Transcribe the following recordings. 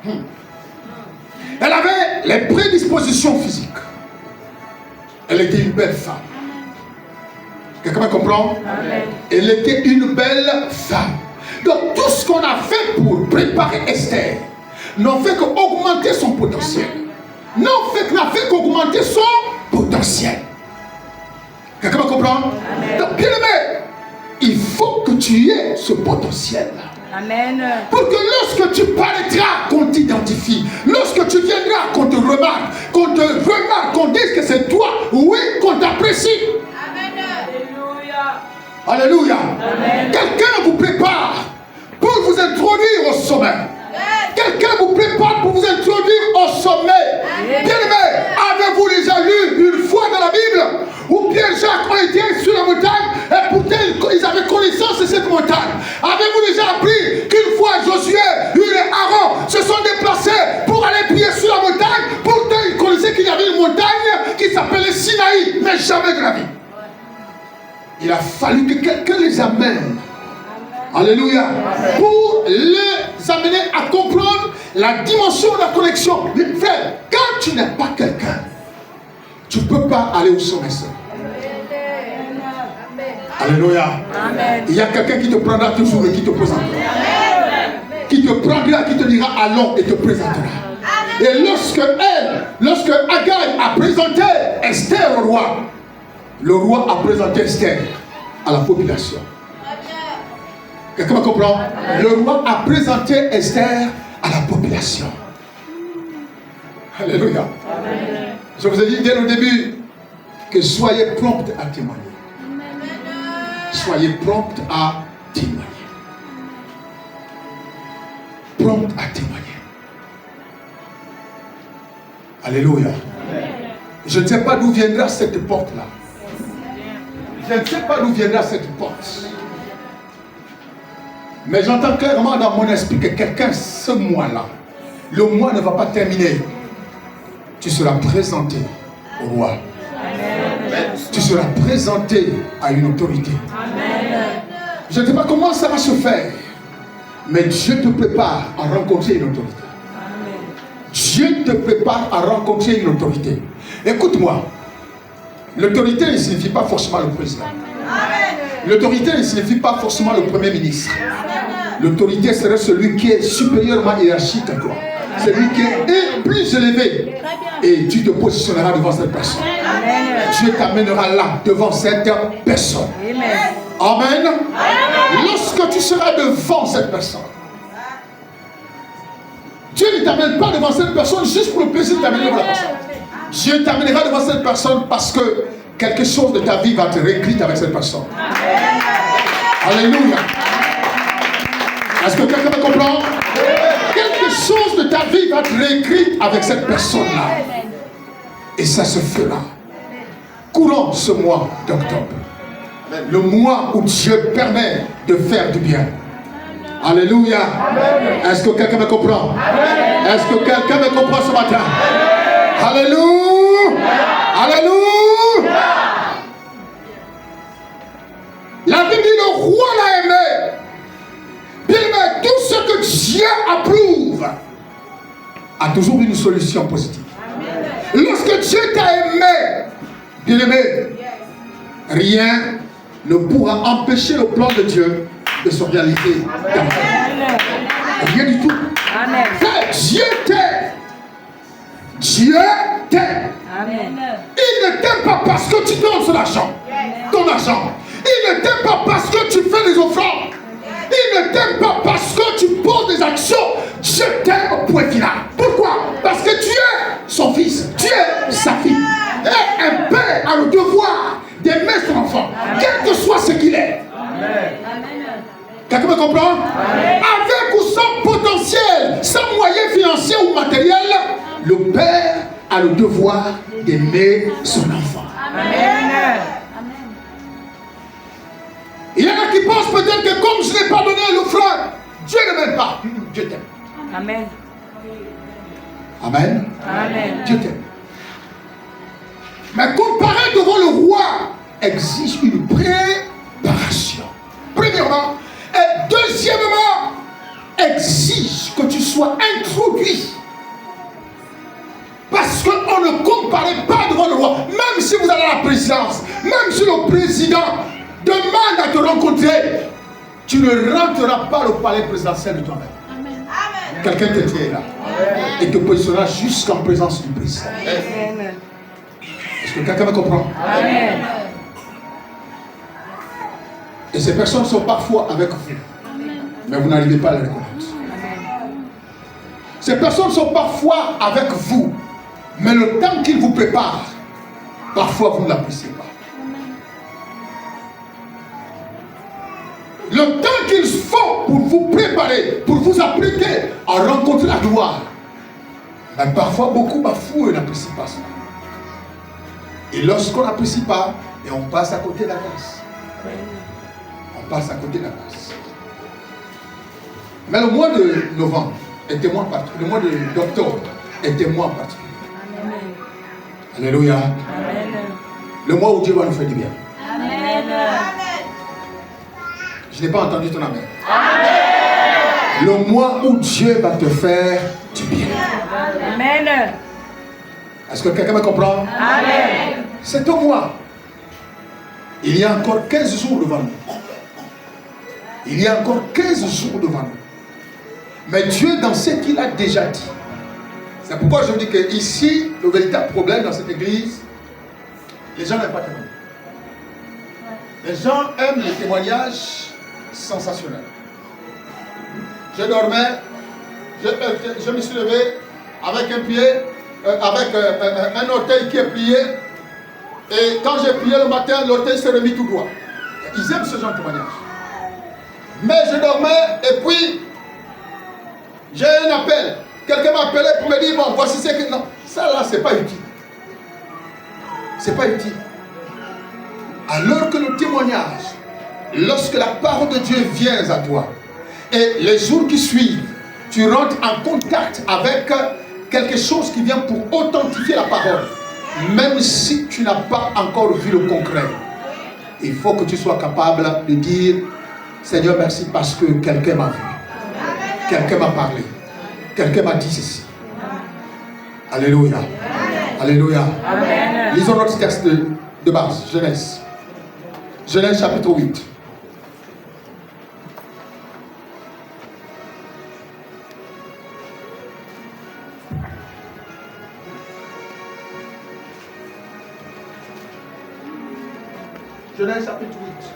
Elle avait les prédispositions physiques. Elle était une belle femme. Quelqu'un comprend? Amen. Elle était une belle femme. Donc tout ce qu'on a fait pour préparer Esther n'a fait qu'augmenter son potentiel. N'a fait qu'augmenter son potentiel. Quelqu'un comprend? Donc bien aimé, il faut que tu aies ce potentiel-là. Amen. Pour que lorsque tu paraîtras, qu'on t'identifie, lorsque tu viendras, qu'on te remarque, qu'on dise que c'est toi, oui, qu'on t'apprécie. Amen. Alléluia. Alléluia. Amen. Quelqu'un vous prépare pour vous introduire au sommet. Quelqu'un vous prépare pour vous introduire au sommet. Bien-aimé, avez-vous déjà lu une fois dans la Bible où Pierre et Jacques ont été sur la montagne et pourtant ils avaient connaissance de cette montagne? Avez-vous déjà appris qu'une fois Josué, Hur et Aaron se sont déplacés pour aller prier sur la montagne? Pourtant ils connaissaient qu'il y avait une montagne qui s'appelait Sinaï, mais jamais de la vie. Il a fallu que quelqu'un les amène. Alléluia. Pour les amener à comprendre la dimension de la connexion. Mais frère, quand tu n'es pas quelqu'un, tu ne peux pas aller au sommet seul. Alléluia. Amen. Il y a quelqu'un qui te prendra toujours et qui te présentera. Amen. Qui te prendra, qui te dira allons et te présentera. Amen. Et lorsque Agai a présenté Esther au roi, le roi a présenté Esther à la population. Quelqu'un me comprend? Le roi a présenté Esther à la population. Alléluia. Amen. Je vous ai dit dès le début que soyez prompts à témoigner. Soyez prompts à témoigner. Prompts à témoigner. Alléluia. Amen. Je ne sais pas d'où viendra cette porte-là. Je ne sais pas d'où viendra cette porte. Mais j'entends clairement dans mon esprit que quelqu'un, ce mois-là, le mois ne va pas terminer. Tu seras présenté au roi. Amen. Tu seras présenté à une autorité. Amen. Je ne sais pas comment ça va se faire, mais Dieu te prépare à rencontrer une autorité. Amen. Dieu te prépare à rencontrer une autorité. Écoute-moi, l'autorité ne signifie pas forcément le président. Amen. L'autorité ne signifie pas forcément le premier ministre. L'autorité serait celui qui est supérieurement hiérarchique à toi. Celui qui est plus élevé. Et tu te positionneras devant cette personne. Amen. Dieu t'amènera là, devant cette personne. Amen. Amen. Amen. Lorsque tu seras devant cette personne, Dieu ne t'amène pas devant cette personne juste pour le plaisir de t'amener devant la personne. Dieu t'amènera devant cette personne parce que quelque chose de ta vie va être réécrite avec cette personne. Amen. Alléluia. Est-ce que quelqu'un me comprend? Quelque chose de ta vie va être réécrite avec cette personne-là. Et ça se fera. Courant ce mois d'octobre. Le mois où Dieu permet de faire du bien. Alléluia. Est-ce que quelqu'un me comprend? Est-ce que quelqu'un me comprend ce matin? Alléluia. Alléluia. La Bible dit le roi l'a aimé. Bien aimé, tout ce que Dieu approuve a toujours une solution positive. Amen. Lorsque Dieu t'a aimé, bien aimé, rien ne pourra empêcher le plan de Dieu de se réaliser dans ta vie. Rien du tout. Amen. Dieu t'aime. Dieu t'aime. Amen. Il ne t'aime pas parce que tu donnes son argent, ton argent. Il ne t'aime pas parce que tu fais des offrandes. Il ne t'aime pas parce que tu poses des actions. Dieu t'aime au point final. Pourquoi? Parce que tu es son fils. Tu es sa fille. Et un père a le devoir d'aimer son enfant, quel que soit ce qu'il est. Amen. Quelqu'un me comprend? Amen. Avec ou sans potentiel, sans moyens financiers ou matériels, le père a le devoir d'aimer son enfant. Amen. Il y en a qui pensent peut-être que comme je n'ai pas donné l'offrande, Dieu ne m'aime pas. Dieu t'aime. Amen. Amen. Amen. Dieu t'aime. Mais comparer devant le roi exige une préparation. Premièrement. Et deuxièmement, exige que tu soit introduit. Parce qu'on ne comparait pas devant le roi. Même si vous allez à la présidence, même si le président demande à te rencontrer, tu ne rentreras pas au palais présidentiel de toi-même. Quelqu'un te tient là. Et te positionnera jusqu'en présence du président. Amen. Est-ce que quelqu'un me comprend? Amen. Et ces personnes sont parfois avec vous. Mais vous n'arrivez pas à les reconnaître. Ces personnes sont parfois avec vous. Mais le temps qu'ils vous préparent, parfois vous ne l'appréciez pas. Le temps qu'ils font pour vous préparer, pour vous apprêter à rencontrer la gloire, mais parfois beaucoup bafouent et n'apprécient pas cela. Et lorsqu'on n'apprécie pas, et on passe à côté de la grâce. On passe à côté de la grâce. Mais le mois de novembre est témoin particulier. Le mois d'octobre est témoin particulier. Alléluia. Amen. Le mois où Dieu va nous faire du bien. Amen. Je n'ai pas entendu ton amen. Amen. Le mois où Dieu va te faire du bien. Amen. Est-ce que quelqu'un me comprend? Amen. C'est un mois. Il y a encore 15 jours devant nous. Il y a encore 15 jours devant nous. Mais Dieu, dans ce qu'il a déjà dit, c'est pourquoi je dis que ici, le véritable problème dans cette église, les gens n'aiment pas témoigner. Les gens aiment les témoignages sensationnels. Je dormais, je me suis levé avec un pied, avec un orteil qui est plié. Et quand j'ai plié le matin, l'orteil s'est remis tout droit. Ils aiment ce genre de témoignage. Mais je dormais et puis j'ai un appel. Quelqu'un m'a appelé pour me dire, bon, voici ce que... Non, ça là, c'est pas utile. C'est pas utile. Alors que le témoignage, lorsque la parole de Dieu vient à toi, et les jours qui suivent, tu rentres en contact avec quelque chose qui vient pour authentifier la parole, même si tu n'as pas encore vu le concret, il faut que tu sois capable de dire, Seigneur, merci parce que quelqu'un m'a vu, quelqu'un m'a parlé, quelqu'un m'a dit ceci. Alléluia. Alléluia. Amen. Lisons notre texte de base, Genèse. Genèse chapitre 8. Genèse chapitre 8.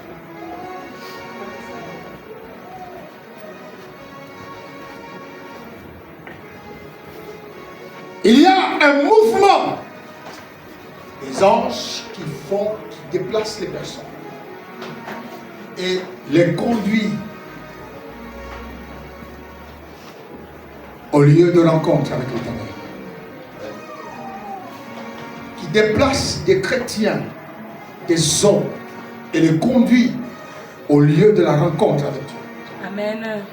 Il y a un mouvement des anges qui déplacent les personnes et les conduit au lieu de rencontre avec l'Éternel. Qui déplace des chrétiens, des hommes et les conduit au lieu de la rencontre avec Dieu. Amen.